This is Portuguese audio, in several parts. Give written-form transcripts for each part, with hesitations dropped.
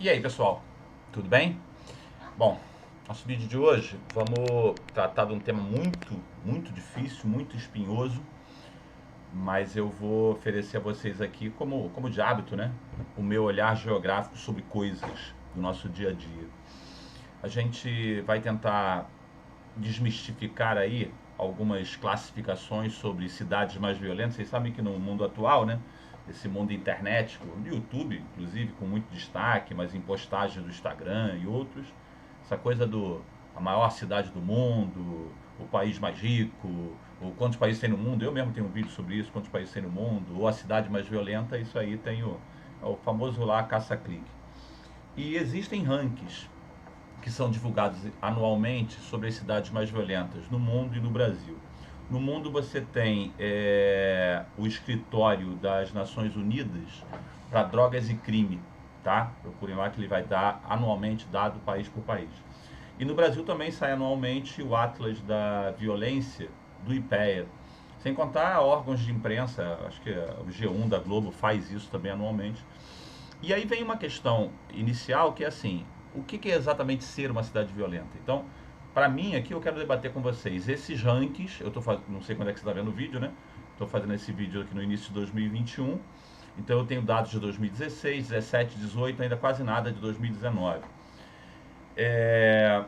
E aí, pessoal, tudo bem? Bom, nosso vídeo de hoje vamos tratar de um tema muito difícil, muito espinhoso, mas eu vou oferecer a vocês aqui, como de hábito, né, o meu olhar geográfico sobre coisas do nosso dia a dia. A gente vai tentar desmistificar aí algumas classificações sobre cidades mais violentas. Vocês sabem que no mundo atual, né, esse mundo internet, no YouTube, inclusive, com muito destaque, mas em postagens do Instagram e outros, essa coisa do a maior cidade do mundo, o país mais rico, ou quantos países tem no mundo, eu mesmo tenho um vídeo sobre isso, quantos países tem no mundo, ou a cidade mais violenta, isso aí tem o famoso lá caça-clique. E existem rankings que são divulgados anualmente sobre as cidades mais violentas no mundo e no Brasil. No mundo você tem o escritório das Nações Unidas para drogas e crime, tá? Procurem lá que ele vai dar anualmente dado país por país. E no Brasil também sai anualmente o Atlas da Violência do IPEA. Sem contar órgãos de imprensa, acho que o G1 da Globo faz isso também anualmente. E aí vem uma questão inicial que é assim: o que é exatamente ser uma cidade violenta? Então, para mim aqui eu quero debater com vocês esses rankings. Eu tô fazendo, não sei quando é que você está vendo o vídeo, né? Estou fazendo esse vídeo aqui no início de 2021. Então eu tenho dados de 2016, 17, 18, ainda quase nada de 2019. É,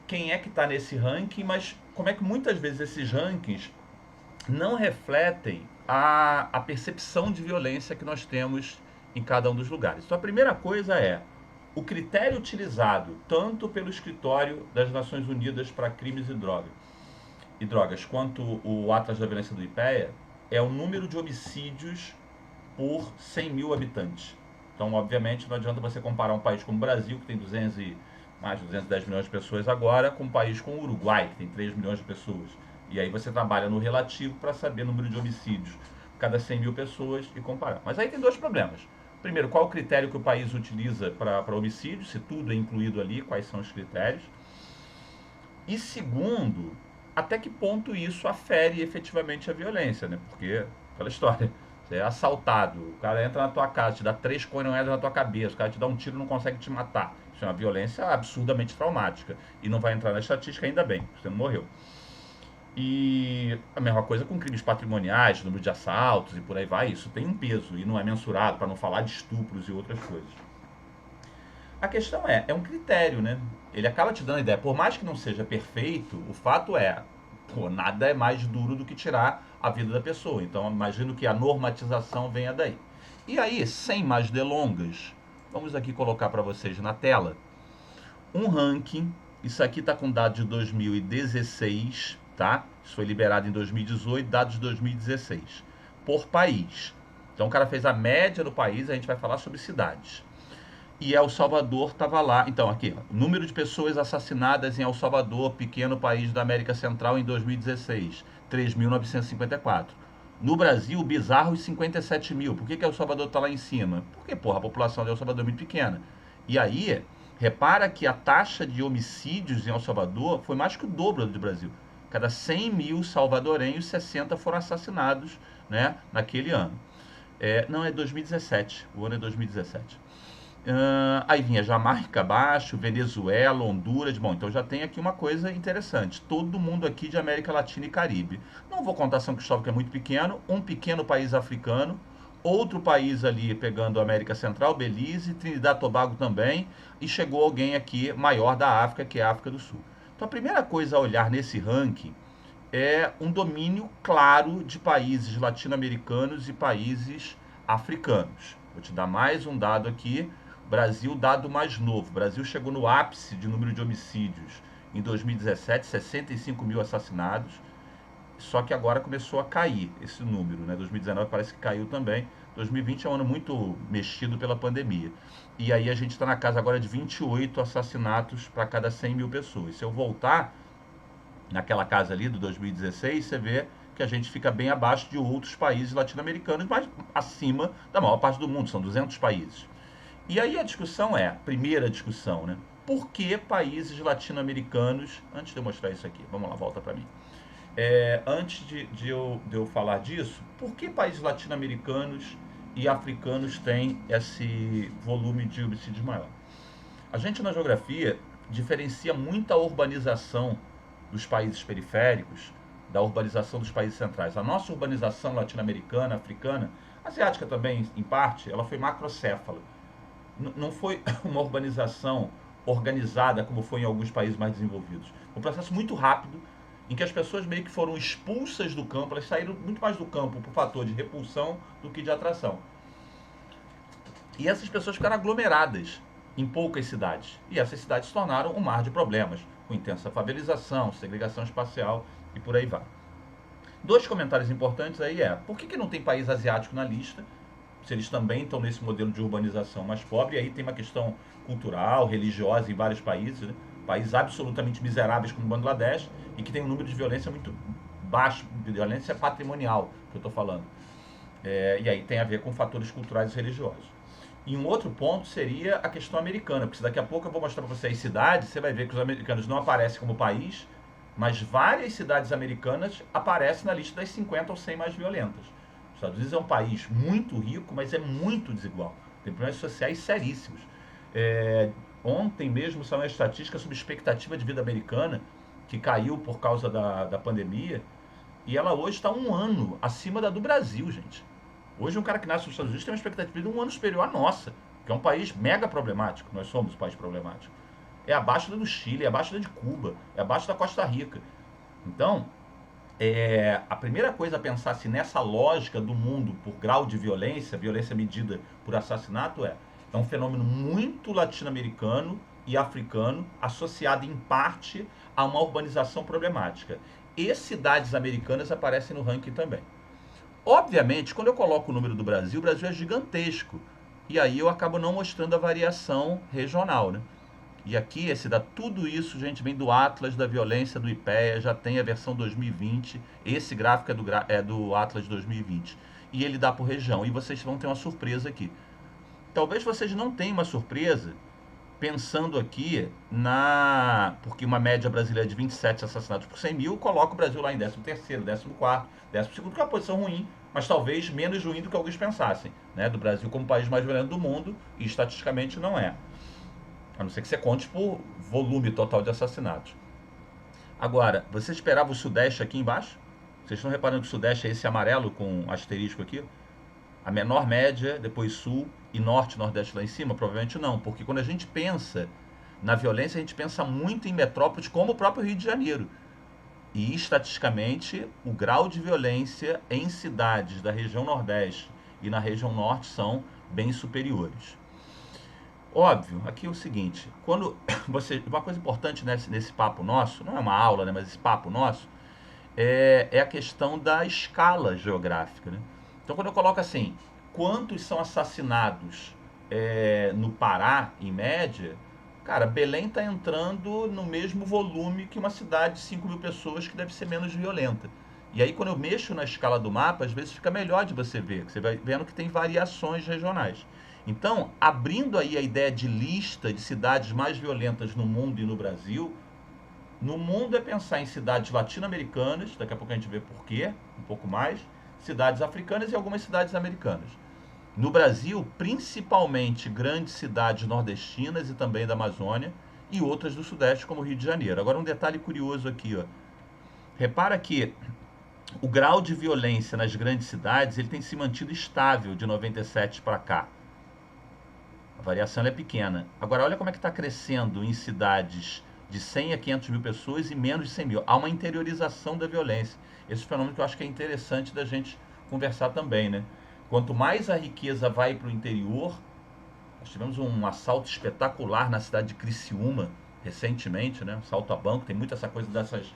quem é que está nesse ranking, mas como é que muitas vezes esses rankings não refletem a percepção de violência que nós temos em cada um dos lugares. Então, a primeira coisa é o critério utilizado tanto pelo Escritório das Nações Unidas para Crimes e drogas quanto o Atlas da Violência do IPEA é o número de homicídios por 100 mil habitantes. Então, obviamente, não adianta você comparar um país como o Brasil, que tem mais de 210 milhões de pessoas agora, com um país como o Uruguai, que tem 3 milhões de pessoas. E aí você trabalha no relativo para saber o número de homicídios cada 100 mil pessoas e comparar. Mas aí tem dois problemas. Primeiro, qual o critério que o país utiliza para homicídio, se tudo é incluído ali, quais são os critérios. E segundo, até que ponto isso afere efetivamente a violência, né? Porque, aquela história, você é assaltado, o cara entra na tua casa, te dá 3 coronhadas na tua cabeça, o cara te dá um tiro e não consegue te matar. Isso é uma violência absurdamente traumática. E não vai entrar na estatística, ainda bem, você não morreu. E a mesma coisa com crimes patrimoniais, número de assaltos e por aí vai, isso tem um peso e não é mensurado, para não falar de estupros e outras coisas. A questão é um critério, né? Ele acaba te dando ideia. Por mais que não seja perfeito, o fato é, pô, nada é mais duro do que tirar a vida da pessoa. Então, imagino que a normatização venha daí. E aí, sem mais delongas, vamos aqui colocar para vocês na tela um ranking. Isso aqui está com dados de 2016, tá? Isso foi liberado em 2018, dados de 2016, por país. Então, o cara fez a média do país, a gente vai falar sobre cidades. E El Salvador estava lá. Então, aqui, ó, número de pessoas assassinadas em El Salvador, pequeno país da América Central, em 2016, 3.954. No Brasil, bizarros 57 mil. Por que El Salvador está lá em cima? Porque, porra, a população de El Salvador é muito pequena. E aí, repara que a taxa de homicídios em El Salvador foi mais que o dobro do Brasil. Cada 100 mil salvadorenhos, 60 foram assassinados, né, naquele ano. Não, é 2017. O ano é 2017. Aí vinha Jamaica abaixo, Venezuela, Honduras. Bom, então já tem aqui uma coisa interessante. Todo mundo aqui de América Latina e Caribe. Não vou contar São Cristóvão, que é muito pequeno. Um pequeno país africano. Outro país ali pegando a América Central, Belize, Trinidad e Tobago também. E chegou alguém aqui maior da África, que é a África do Sul. Então a primeira coisa a olhar nesse ranking é um domínio claro de países latino-americanos e países africanos. Vou te dar mais um dado aqui. Brasil, dado mais novo. O Brasil chegou no ápice de número de homicídios em 2017, 65 mil assassinados. Só que agora começou a cair esse número, né? 2019 parece que caiu também. 2020 é um ano muito mexido pela pandemia. E aí a gente está na casa agora de 28 assassinatos para cada 100 mil pessoas. Se eu voltar naquela casa ali do 2016, você vê que a gente fica bem abaixo de outros países latino-americanos, mas acima da maior parte do mundo, são 200 países. E aí a discussão é, primeira discussão, né? Por que países latino-americanos, antes de eu mostrar isso aqui, vamos lá, volta para mim. Antes de eu falar disso, por que países latino-americanos e africanos têm esse volume de homicídios maior. A gente na geografia diferencia muito a urbanização dos países periféricos da urbanização dos países centrais. A nossa urbanização latino-americana, africana, asiática também em parte, ela foi macrocéfala. Não foi uma urbanização organizada como foi em alguns países mais desenvolvidos. Um processo muito rápido em que as pessoas meio que foram expulsas do campo, elas saíram muito mais do campo por fator de repulsão do que de atração. E essas pessoas ficaram aglomeradas em poucas cidades. E essas cidades se tornaram um mar de problemas, com intensa favelização, segregação espacial e por aí vai. Dois comentários importantes aí por que não tem país asiático na lista? Se eles também estão nesse modelo de urbanização mais pobre, e aí tem uma questão cultural, religiosa em vários países, né? Países absolutamente miseráveis como Bangladesh e que tem um número de violência muito baixo, violência patrimonial, que eu estou falando. E aí tem a ver com fatores culturais e religiosos. E um outro ponto seria a questão americana, porque daqui a pouco eu vou mostrar para você as cidades, você vai ver que os americanos não aparecem como país, mas várias cidades americanas aparecem na lista das 50 ou 100 mais violentas. Os Estados Unidos é um país muito rico, mas é muito desigual. Tem problemas sociais seríssimos. Ontem mesmo saiu uma estatística sobre expectativa de vida americana, que caiu por causa da pandemia, e ela hoje está 1 ano acima da do Brasil, gente. Hoje um cara que nasce nos Estados Unidos tem uma expectativa de vida 1 ano superior à nossa, que é um país mega problemático. Nós somos um país problemático. É abaixo da do Chile, é abaixo da de Cuba, é abaixo da Costa Rica. Então, a primeira coisa a pensar se nessa lógica do mundo por grau de violência, violência medida por assassinato, é um fenômeno muito latino-americano e africano, associado em parte a uma urbanização problemática. E cidades americanas aparecem no ranking também. Obviamente, quando eu coloco o número do Brasil, o Brasil é gigantesco. E aí eu acabo não mostrando a variação regional, né? E aqui, tudo isso, gente, vem do Atlas da Violência do IPEA, já tem a versão 2020. Esse gráfico é do Atlas 2020. E ele dá por região. E vocês vão ter uma surpresa aqui. Talvez vocês não tenham uma surpresa pensando aqui porque uma média brasileira de 27 assassinatos por 100 mil coloca o Brasil lá em 13º, 14º, 12º, que é uma posição ruim, mas talvez menos ruim do que alguns pensassem, né? Do Brasil como o país mais violento do mundo, e estatisticamente não é. A não ser que você conte por volume total de assassinatos. Agora, você esperava o Sudeste aqui embaixo? Vocês estão reparando que o Sudeste é esse amarelo com asterisco aqui? A menor média, depois Sul e Norte, Nordeste lá em cima? Provavelmente não, porque quando a gente pensa na violência, a gente pensa muito em metrópoles como o próprio Rio de Janeiro. E, estatisticamente, o grau de violência em cidades da região Nordeste e na região Norte são bem superiores. Óbvio, aqui é o seguinte, uma coisa importante nesse papo nosso, não é uma aula, né, mas esse papo nosso, é a questão da escala geográfica, né? Então, quando eu coloco assim, quantos são assassinados no Pará, em média, cara, Belém está entrando no mesmo volume que uma cidade de 5 mil pessoas que deve ser menos violenta. E aí, quando eu mexo na escala do mapa, às vezes fica melhor de você ver, que você vai vendo que tem variações regionais. Então, abrindo aí a ideia de lista de cidades mais violentas no mundo e no Brasil, no mundo é pensar em cidades latino-americanas, daqui a pouco a gente vê por quê, um pouco mais, cidades africanas e algumas cidades americanas. No Brasil, principalmente grandes cidades nordestinas e também da Amazônia, e outras do Sudeste, como Rio de Janeiro. Agora um detalhe curioso aqui, ó. Repara que o grau de violência nas grandes cidades ele tem se mantido estável de 97 para cá. A variação é pequena. Agora, olha como é que está crescendo em cidades de 100 a 500 mil pessoas e menos de 100 mil. Há uma interiorização da violência. Esse fenômeno que eu acho que é interessante da gente conversar também, né? Quanto mais a riqueza vai para o interior, nós tivemos um assalto espetacular na cidade de Criciúma, recentemente, né? Assalto a banco, tem muito essa coisa dessas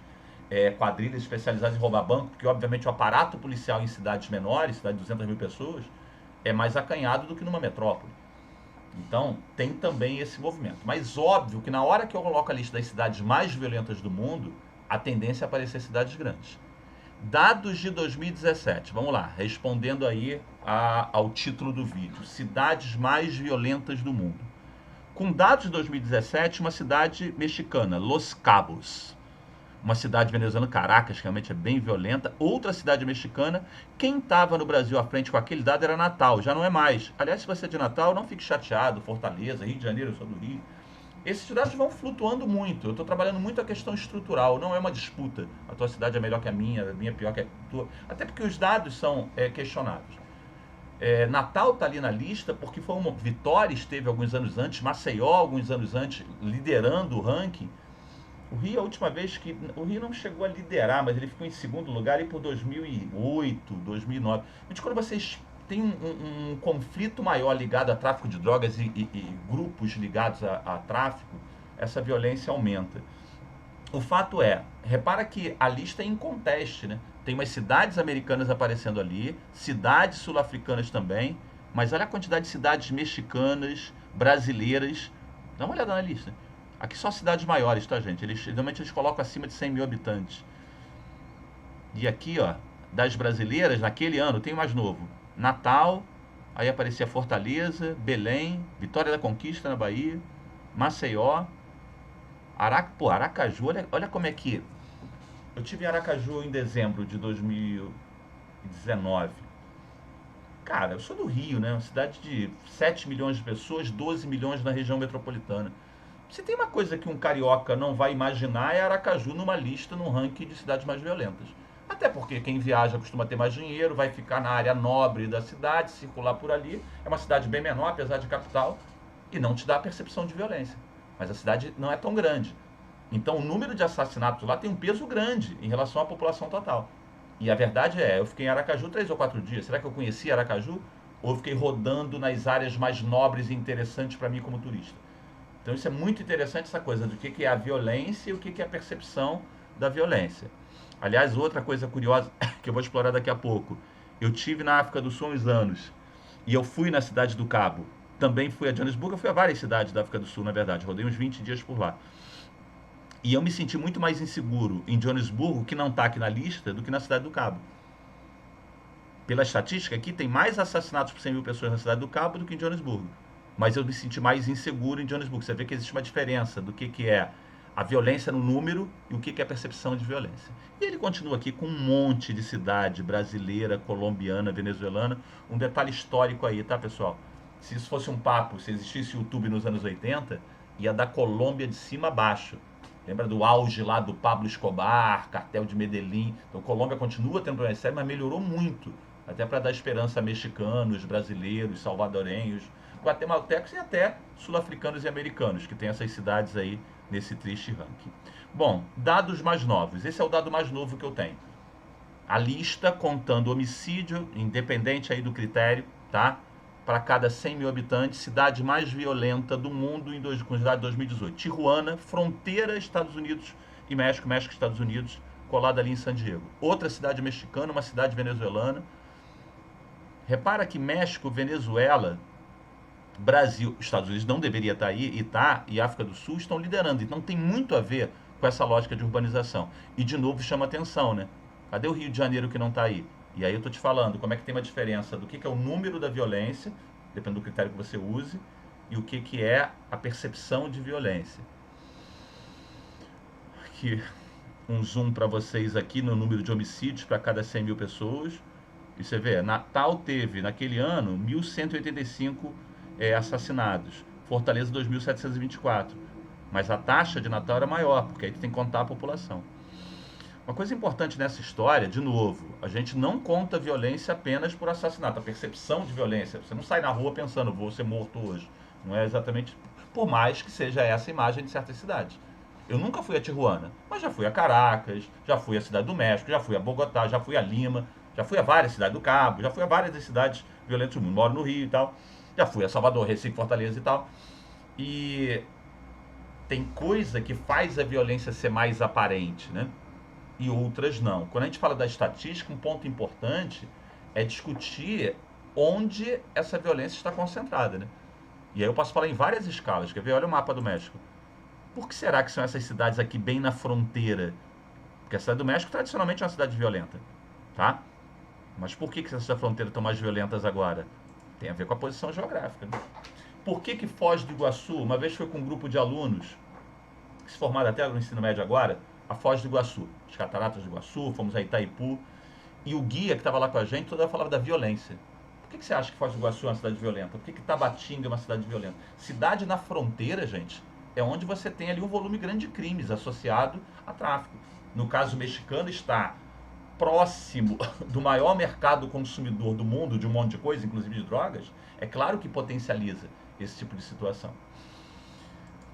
quadrilhas especializadas em roubar banco, porque obviamente o aparato policial em cidades menores, cidade de 200 mil pessoas, é mais acanhado do que numa metrópole. Então, tem também esse movimento. Mas óbvio que na hora que eu coloco a lista das cidades mais violentas do mundo, a tendência é aparecer cidades grandes. Dados de 2017, vamos lá, respondendo aí ao título do vídeo, cidades mais violentas do mundo. Com dados de 2017, uma cidade mexicana, Los Cabos. Uma cidade venezuelana, Caracas, que realmente é bem violenta. Outra cidade mexicana. Quem estava no Brasil à frente com aquele dado era Natal, já não é mais. Aliás, se você é de Natal, não fique chateado. Fortaleza, Rio de Janeiro, eu sou do Rio. Esses dados vão flutuando muito. Eu estou trabalhando muito a questão estrutural, não é uma disputa. A tua cidade é melhor que a minha é pior que a tua. Até porque os dados são questionáveis. Natal está ali na lista porque foi uma Vitória esteve alguns anos antes, Maceió alguns anos antes, liderando o ranking. O Rio, a última vez que. O Rio não chegou a liderar, mas ele ficou em segundo lugar ali por 2008, 2009. Mas quando vocês têm um conflito maior ligado a tráfico de drogas e grupos ligados a tráfico, essa violência aumenta. O fato é, repara que a lista é em conteste, né? Tem umas cidades americanas aparecendo ali, cidades sul-africanas também, mas olha a quantidade de cidades mexicanas, brasileiras. Dá uma olhada na lista. Aqui só cidades maiores, tá, gente? Geralmente eles colocam acima de 100 mil habitantes. E aqui, ó, das brasileiras, naquele ano, tem mais novo. Natal, aí aparecia Fortaleza, Belém, Vitória da Conquista na Bahia, Maceió, Aracaju, olha como é que... Eu tive em Aracaju em dezembro de 2019. Cara, eu sou do Rio, né? Uma cidade de 7 milhões de pessoas, 12 milhões na região metropolitana. Se tem uma coisa que um carioca não vai imaginar é Aracaju numa lista, num ranking de cidades mais violentas. Até porque quem viaja costuma ter mais dinheiro, vai ficar na área nobre da cidade, circular por ali. É uma cidade bem menor, apesar de capital, e não te dá a percepção de violência. Mas a cidade não é tão grande. Então o número de assassinatos lá tem um peso grande em relação à população total. E a verdade é, eu fiquei em Aracaju 3 ou 4 dias. Será que eu conheci Aracaju? Ou eu fiquei rodando nas áreas mais nobres e interessantes para mim como turista? Então isso é muito interessante, essa coisa do que é a violência e o que é a percepção da violência. Aliás, outra coisa curiosa que eu vou explorar daqui a pouco. Eu tive na África do Sul há uns anos e eu fui na cidade do Cabo. Também fui a Joanesburgo, eu fui a várias cidades da África do Sul, na verdade. Rodei uns 20 dias por lá. E eu me senti muito mais inseguro em Joanesburgo, que não está aqui na lista, do que na cidade do Cabo. Pela estatística, aqui tem mais assassinatos por 100 mil pessoas na cidade do Cabo do que em Joanesburgo. Mas eu me senti mais inseguro em Joanesburgo. Você vê que existe uma diferença do que é a violência no número e o que é a percepção de violência. E ele continua aqui com um monte de cidade brasileira, colombiana, venezuelana. Um detalhe histórico aí, tá, pessoal? Se isso fosse um papo, se existisse YouTube nos anos 80, ia da Colômbia de cima a baixo. Lembra do auge lá do Pablo Escobar, cartel de Medellín? Então, Colômbia continua tendo problema sério, mas melhorou muito. Até para dar esperança a mexicanos, brasileiros, salvadorenhos, guatemaltecos e até sul-africanos e americanos, que tem essas cidades aí nesse triste ranking. Bom, dados mais novos. Esse é o dado mais novo que eu tenho. A lista contando homicídio, independente aí do critério, tá? Para cada 100 mil habitantes, cidade mais violenta do mundo em considerado 2018. Tijuana, fronteira Estados Unidos e México, México e Estados Unidos, colada ali em San Diego. Outra cidade mexicana, uma cidade venezuelana. Repara que México, Venezuela, Brasil, Estados Unidos não deveria estar aí, e África do Sul estão liderando. Então tem muito a ver com essa lógica de urbanização. E de novo chama atenção, né? Cadê o Rio de Janeiro que não está aí? E aí eu estou te falando como é que tem uma diferença do que é o número da violência, dependendo do critério que você use, e o que é a percepção de violência. Aqui um zoom para vocês aqui no número de homicídios para cada 100 mil pessoas. E você vê, Natal teve, naquele ano, 1.185 assassinados. Fortaleza, 2.724. Mas a taxa de Natal era maior, porque aí tu tem que contar a população. Uma coisa importante nessa história, de novo, a gente não conta violência apenas por assassinato, a percepção de violência. Você não sai na rua pensando, vou ser morto hoje. Não é exatamente, por mais que seja essa imagem de certas cidades. Eu nunca fui a Tijuana, mas já fui a Caracas, já fui à Cidade do México, já fui a Bogotá, já fui a Lima, já fui a várias cidades do Cabo, já fui a várias das cidades violentas do mundo. Moro no Rio e tal. Já fui a Salvador, Recife, Fortaleza e tal. E tem coisa que faz a violência ser mais aparente, né? E outras não. Quando a gente fala da estatística, um ponto importante é discutir onde essa violência está concentrada, né? E aí eu posso falar em várias escalas. Quer ver? Olha o mapa do México. Por que será que são essas cidades aqui bem na fronteira? Porque a cidade do México tradicionalmente é uma cidade violenta, tá? Mas por que essas fronteiras estão mais violentas agora? Tem a ver com a posição geográfica, né? Por que Foz do Iguaçu, uma vez foi com um grupo de alunos, que se formaram até no ensino médio agora, a Foz do Iguaçu, as Cataratas do Iguaçu, fomos a Itaipu, e o guia que estava lá com a gente toda hora falava da violência. Por que você acha que Foz do Iguaçu é uma cidade violenta? Por que Tabatinga é uma cidade violenta? Cidade na fronteira, gente, é onde você tem ali um volume grande de crimes associado a tráfico. No caso mexicano, está próximo do maior mercado consumidor do mundo, de um monte de coisa, inclusive de drogas. É claro que potencializa esse tipo de situação.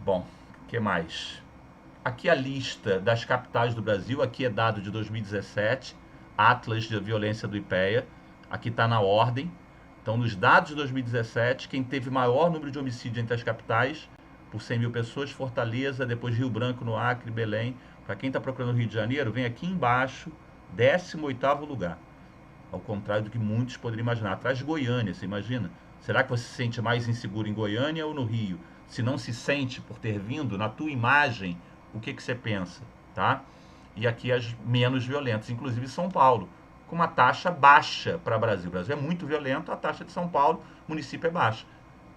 Bom, o que mais? Aqui a lista das capitais do Brasil, aqui é dado de 2017, Atlas de Violência do IPEA, aqui está na ordem. Então, nos dados de 2017, quem teve maior número de homicídios entre as capitais, por 100 mil pessoas, Fortaleza, depois Rio Branco, no Acre, Belém. Para quem está procurando o Rio de Janeiro, vem aqui embaixo, 18º lugar. Ao contrário do que muitos poderiam imaginar. Atrás de Goiânia, você imagina? Será que você se sente mais inseguro em Goiânia ou no Rio? Se não se sente por ter vindo, na tua imagem, o que você pensa, tá? E aqui as menos violentas, inclusive São Paulo, com uma taxa baixa para o Brasil. O Brasil é muito violento, a taxa de São Paulo, município, é baixa.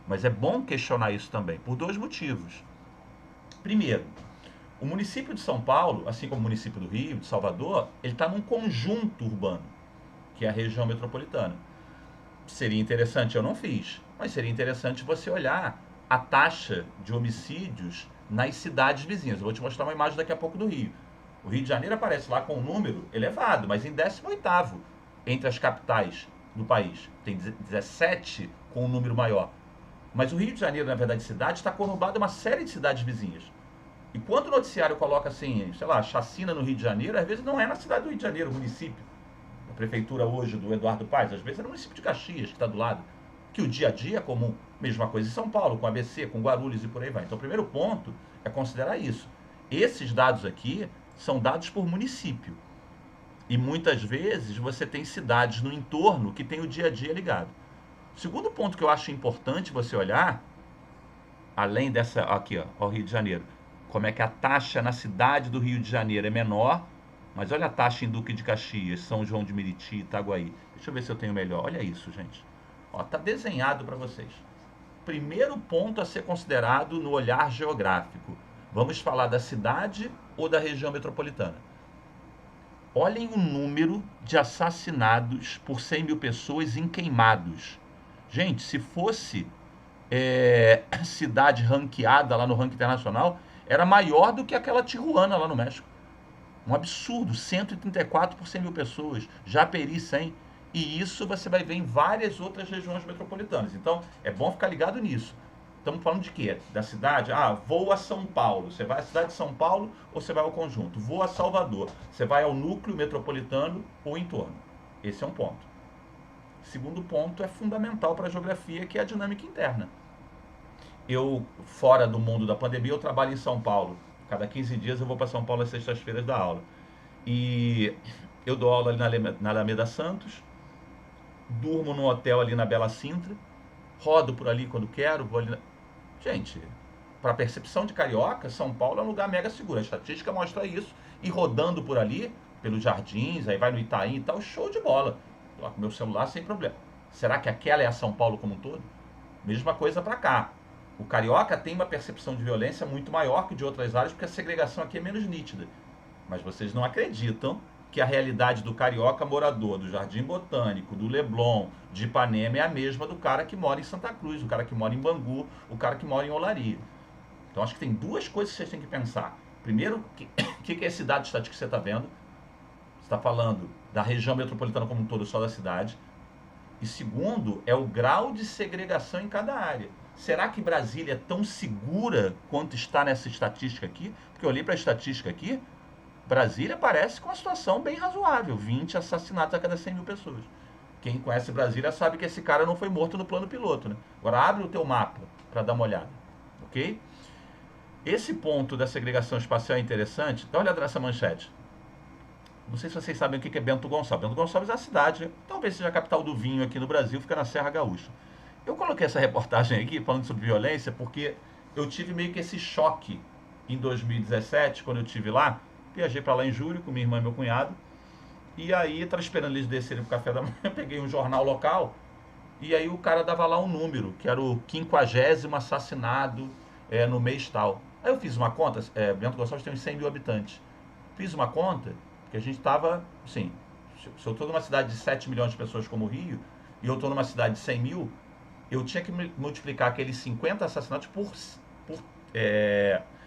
Mas é bom questionar isso também, por dois motivos. Primeiro, o município de São Paulo, assim como o município do Rio, de Salvador, ele está num conjunto urbano, que é a região metropolitana. Seria interessante, eu não fiz, mas seria interessante você olhar a taxa de homicídios nas cidades vizinhas. Eu vou te mostrar uma imagem daqui a pouco do Rio. O Rio de Janeiro aparece lá com um número elevado, mas em 18º entre as capitais do país. Tem 17 com um número maior. Mas o Rio de Janeiro, na verdade, cidade, está conurbado a uma série de cidades vizinhas. E quando o noticiário coloca assim, sei lá, chacina no Rio de Janeiro, às vezes não é na cidade do Rio de Janeiro, o município. A prefeitura hoje do Eduardo Paes, às vezes é no município de Caxias, que está do lado. Que o dia a dia é comum. Mesma coisa em São Paulo, com ABC, com Guarulhos e por aí vai. Então o primeiro ponto é considerar isso. Esses dados aqui são dados por município. E muitas vezes você tem cidades no entorno que tem o dia a dia ligado. O segundo ponto que eu acho importante você olhar, além dessa, aqui ó, o Rio de Janeiro, como é que a taxa na cidade do Rio de Janeiro é menor, mas olha a taxa em Duque de Caxias, São João de Meriti, Itaguaí. Deixa eu ver se eu tenho melhor. Olha isso, gente. Ó, tá desenhado para vocês. Primeiro ponto a ser considerado no olhar geográfico. Vamos falar da cidade ou da região metropolitana? Olhem o número de assassinados por 100 mil pessoas em Queimados. Gente, se fosse cidade ranqueada lá no ranking internacional, era maior do que aquela Tijuana lá no México. Um absurdo, 134 por 100 mil pessoas, Japeri 100. E isso você vai ver em várias outras regiões metropolitanas. Então, é bom ficar ligado nisso. Estamos falando de quê? Da cidade? Ah, vou a São Paulo. Você vai à cidade de São Paulo ou você vai ao conjunto? Vou a Salvador. Você vai ao núcleo metropolitano ou entorno. Esse é um ponto. Segundo ponto é fundamental para a geografia, que é a dinâmica interna. Eu, fora do mundo da pandemia, eu trabalho em São Paulo. Cada 15 dias eu vou para São Paulo às sextas-feiras dar aula. E eu dou aula ali na Alameda Santos, durmo num hotel ali na Bela Sintra, rodo por ali quando quero, vou ali na... Gente, para a percepção de carioca, São Paulo é um lugar mega seguro. A estatística mostra isso. E rodando por ali, pelos jardins, aí vai no Itaim e tal, show de bola. Tô lá com meu celular sem problema. Será que aquela é a São Paulo como um todo? Mesma coisa para cá. O carioca tem uma percepção de violência muito maior que de outras áreas, porque a segregação aqui é menos nítida. Mas vocês não acreditam que a realidade do carioca morador do Jardim Botânico, do Leblon, de Ipanema é a mesma do cara que mora em Santa Cruz, o cara que mora em Bangu, o cara que mora em Olaria. Então acho que tem duas coisas que vocês têm que pensar. Primeiro, o que é esse dado estatístico que você está vendo? Você está falando da região metropolitana como um todo, só da cidade. E segundo, é o grau de segregação em cada área. Será que Brasília é tão segura quanto está nessa estatística aqui? Porque eu olhei para a estatística aqui, Brasília parece com uma situação bem razoável, 20 assassinatos a cada 100 mil pessoas. Quem conhece Brasília sabe que esse cara não foi morto no plano piloto, né? Agora abre o teu mapa para dar uma olhada, ok? Esse ponto da segregação espacial é interessante. Dá uma olhada nessa manchete. Não sei se vocês sabem o que é Bento Gonçalves. Bento Gonçalves é a cidade, talvez seja a capital do vinho aqui no Brasil, fica na Serra Gaúcha. Eu coloquei essa reportagem aqui falando sobre violência porque eu tive meio que esse choque em 2017, quando eu estive lá. Viajei para lá em julho com minha irmã e meu cunhado. E aí, estava esperando eles descerem pro café da manhã, peguei um jornal local. E aí o cara dava lá um número, que era o 50º assassinado no mês tal. Aí eu fiz uma conta, Bento Gonçalves tem uns 100 mil habitantes. fiz uma conta, que a gente estava, assim, se eu estou numa cidade de 7 milhões de pessoas como o Rio, e eu estou numa cidade de 100 mil, eu tinha que multiplicar aqueles 50 assassinatos por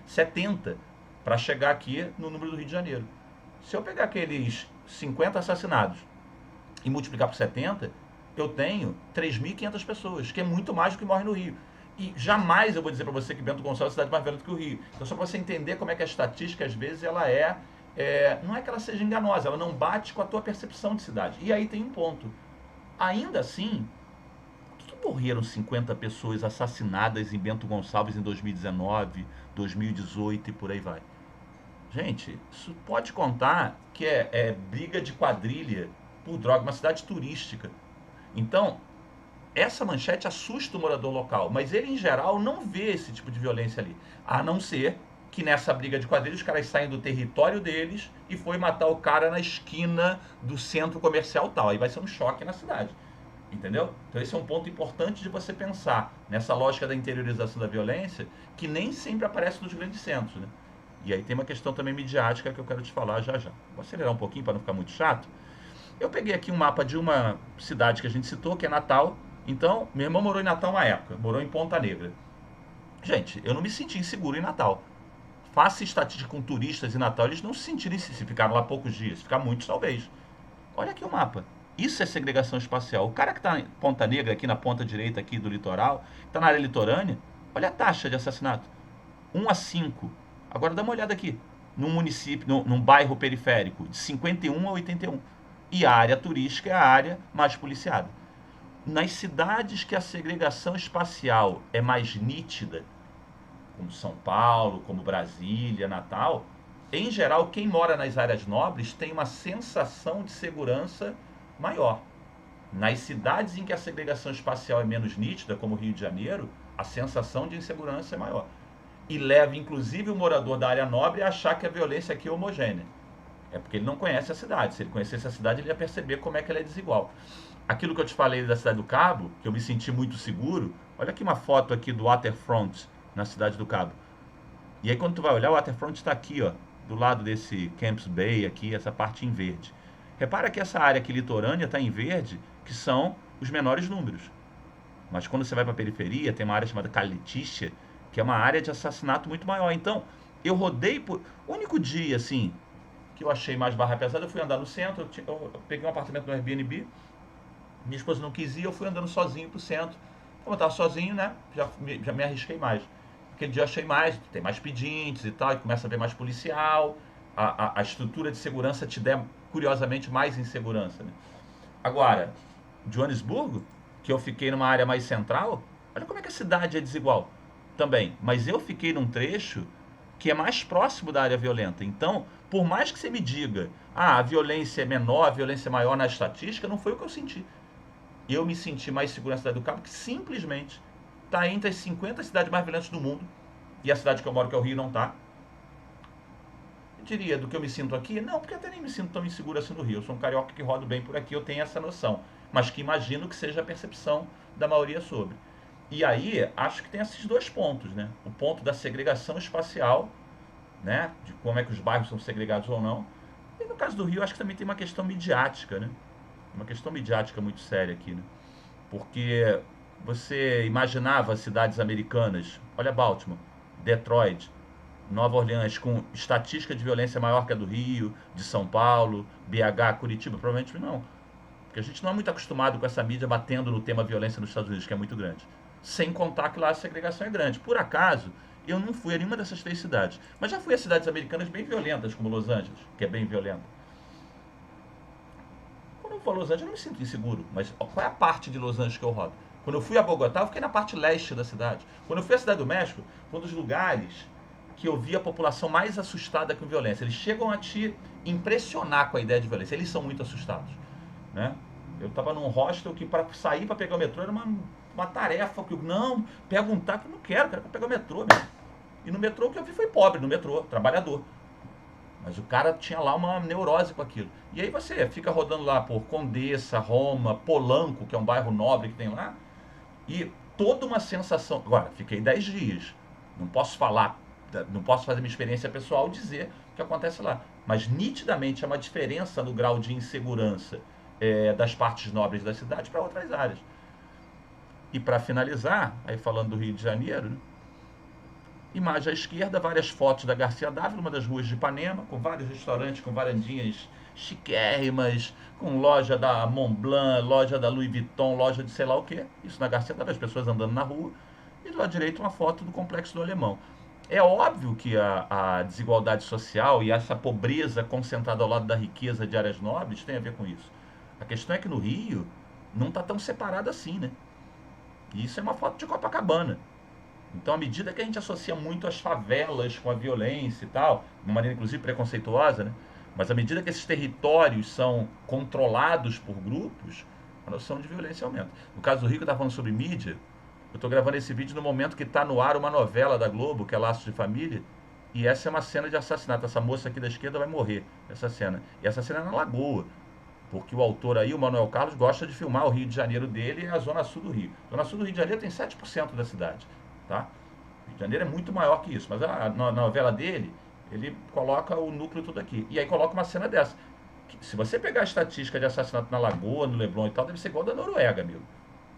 70 para chegar aqui no número do Rio de Janeiro. Se eu pegar aqueles 50 assassinados e multiplicar por 70, eu tenho 3.500 pessoas, que é muito mais do que morre no Rio. E jamais eu vou dizer para você que Bento Gonçalves é a cidade mais violenta que o Rio. Então, só para você entender como é que a estatística, às vezes, ela não é que ela seja enganosa, ela não bate com a tua percepção de cidade. E aí tem um ponto. Ainda assim, por que morreram 50 pessoas assassinadas em Bento Gonçalves em 2019, 2018 e por aí vai? Gente, isso pode contar que é briga de quadrilha por droga, uma cidade turística. Então, essa manchete assusta o morador local, mas ele, em geral, não vê esse tipo de violência ali. A não ser que nessa briga de quadrilha os caras saem do território deles e foi matar o cara na esquina do centro comercial tal. Aí vai ser um choque na cidade. Entendeu? Então esse é um ponto importante de você pensar nessa lógica da interiorização da violência, que nem sempre aparece nos grandes centros, né? E aí tem uma questão também midiática que eu quero te falar já já. Vou acelerar um pouquinho para não ficar muito chato. Eu peguei aqui um mapa de uma cidade que a gente citou, que é Natal. Então, meu irmão morou em Natal uma época, morou em Ponta Negra. Gente, eu não me senti inseguro em Natal. Faça estatística com turistas em Natal, eles não se sentiram se ficaram lá poucos dias, se ficar muitos talvez. Olha aqui o mapa. Isso é segregação espacial. O cara que está em Ponta Negra, aqui na ponta direita aqui do litoral, está na área litorânea, olha a taxa de assassinato. 1 a 5. Agora dá uma olhada aqui. Num município, num bairro periférico, de 51 a 81. E a área turística é a área mais policiada. Nas cidades que a segregação espacial é mais nítida, como São Paulo, como Brasília, Natal, em geral, quem mora nas áreas nobres tem uma sensação de segurança maior. Nas cidades em que a segregação espacial é menos nítida, como Rio de Janeiro, a sensação de insegurança é maior. E leva, inclusive, o morador da área nobre a achar que a violência aqui é homogênea. É porque ele não conhece a cidade. Se ele conhecesse a cidade, ele ia perceber como é que ela é desigual. Aquilo que eu te falei da Cidade do Cabo, que eu me senti muito seguro, olha aqui uma foto aqui do Waterfront, na Cidade do Cabo. E aí quando tu vai olhar, o Waterfront está aqui, ó, do lado desse Camps Bay aqui, essa parte em verde. Repara que essa área aqui litorânea está em verde, que são os menores números. Mas quando você vai para a periferia, tem uma área chamada Calitícia, que é uma área de assassinato muito maior. Então, eu rodei por... O único dia, assim, que eu achei mais barra pesada, eu fui andar no centro, eu peguei um apartamento no Airbnb, minha esposa não quis ir, eu fui andando sozinho pro centro. Como eu estava sozinho, né, já me arrisquei mais. Aquele dia eu achei mais, tem mais pedintes e tal, e começa a ver mais policial, a estrutura de segurança te der, curiosamente, mais insegurança, né? Agora, Joanesburgo, que eu fiquei numa área mais central, olha como é que a cidade é desigual também. Mas eu fiquei num trecho que é mais próximo da área violenta. Então, por mais que você me diga, a violência é menor, a violência é maior na estatística, não foi o que eu senti. Eu me senti mais seguro na Cidade do Cabo, que simplesmente está entre as 50 cidades mais violentas do mundo, e a cidade que eu moro, que é o Rio, não está. Eu diria, do que eu me sinto aqui, não, porque eu até nem me sinto tão inseguro assim no Rio. Eu sou um carioca que rodo bem por aqui, eu tenho essa noção. Mas que imagino que seja a percepção da maioria sobre. E aí, acho que tem esses dois pontos, né? O ponto da segregação espacial, né? De como é que os bairros são segregados ou não. E no caso do Rio, acho que também tem uma questão midiática, né? Uma questão midiática muito séria aqui, né? Porque você imaginava cidades americanas, olha Baltimore, Detroit, Nova Orleans, com estatística de violência maior que a do Rio, de São Paulo, BH, Curitiba? Provavelmente não. Porque a gente não é muito acostumado com essa mídia batendo no tema violência nos Estados Unidos, que é muito grande. Sem contar que lá a segregação é grande. Por acaso, eu não fui a nenhuma dessas 3 cidades. Mas já fui a cidades americanas bem violentas, como Los Angeles, que é bem violenta. Quando eu vou a Los Angeles, eu não me sinto inseguro. Mas qual é a parte de Los Angeles que eu rodo? Quando eu fui a Bogotá, eu fiquei na parte leste da cidade. Quando eu fui à Cidade do México, foi um dos lugares que eu vi a população mais assustada com violência. Eles chegam a te impressionar com a ideia de violência. Eles são muito assustados, né? Eu estava num hostel que para sair para pegar o metrô era uma tarefa. Que eu, não, pega um táxi, eu não quero pegar o metrô mesmo. E no metrô o que eu vi foi pobre, no metrô, trabalhador. Mas o cara tinha lá uma neurose com aquilo. E aí você fica rodando lá por Condessa, Roma, Polanco, que é um bairro nobre que tem lá, e toda uma sensação. Agora, fiquei 10 dias. Não posso falar, não posso fazer minha experiência pessoal e dizer o que acontece lá. mas nitidamente há uma diferença no grau de insegurança das partes nobres da cidade para outras áreas. E para finalizar, aí falando do Rio de Janeiro, né? Imagem à esquerda, várias fotos da Garcia Dávila, uma das ruas de Ipanema, com vários restaurantes, com varandinhas chiquérrimas, com loja da Montblanc, loja da Louis Vuitton, loja de sei lá o que. Isso na Garcia Dávila, as pessoas andando na rua. E do lado direito uma foto do Complexo do Alemão. É óbvio que a desigualdade social e essa pobreza concentrada ao lado da riqueza de áreas nobres tem a ver com isso. A questão é que no Rio não está tão separado assim, né? E isso é uma foto de Copacabana. Então, à medida que a gente associa muito as favelas com a violência e tal, de uma maneira inclusive preconceituosa, né? Mas à medida que esses territórios são controlados por grupos, a noção de violência aumenta. No caso do Rio, que eu estava falando sobre mídia, eu estou gravando esse vídeo no momento que está no ar uma novela da Globo, que é Laços de Família, e essa é uma cena de assassinato. Essa moça aqui da esquerda vai morrer, essa cena. E essa cena é na Lagoa, porque o autor aí, o Manuel Carlos, gosta de filmar o Rio de Janeiro dele e a Zona Sul do Rio. A Zona Sul do Rio de Janeiro tem 7% da cidade, tá? O Rio de Janeiro é muito maior que isso, mas a novela dele, ele coloca o núcleo tudo aqui. E aí coloca uma cena dessa. Se você pegar a estatística de assassinato na Lagoa, no Leblon e tal, deve ser igual da Noruega, amigo.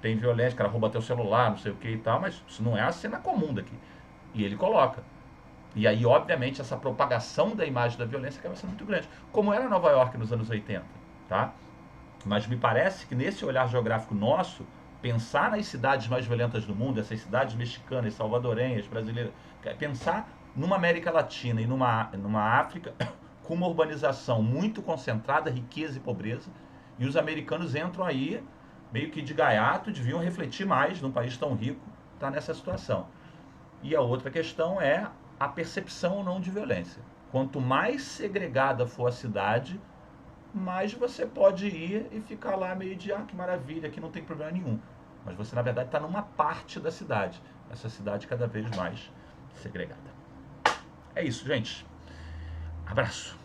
Tem violência, o cara rouba teu celular, não sei o que e tal, mas isso não é a cena comum daqui. E ele coloca. E aí, obviamente, essa propagação da imagem da violência acaba sendo muito grande. Como era Nova York nos anos 80, tá? Mas me parece que nesse olhar geográfico nosso, pensar nas cidades mais violentas do mundo, essas cidades mexicanas, salvadorenhas, brasileiras, pensar numa América Latina e numa África com uma urbanização muito concentrada, riqueza e pobreza, e os americanos entram aí meio que de gaiato, deviam refletir mais num país tão rico, tá nessa situação. E a outra questão é a percepção ou não de violência. Quanto mais segregada for a cidade, mais você pode ir e ficar lá meio de, que maravilha, aqui não tem problema nenhum. Mas você, na verdade, está numa parte da cidade. Essa cidade cada vez mais segregada. É isso, gente. Abraço.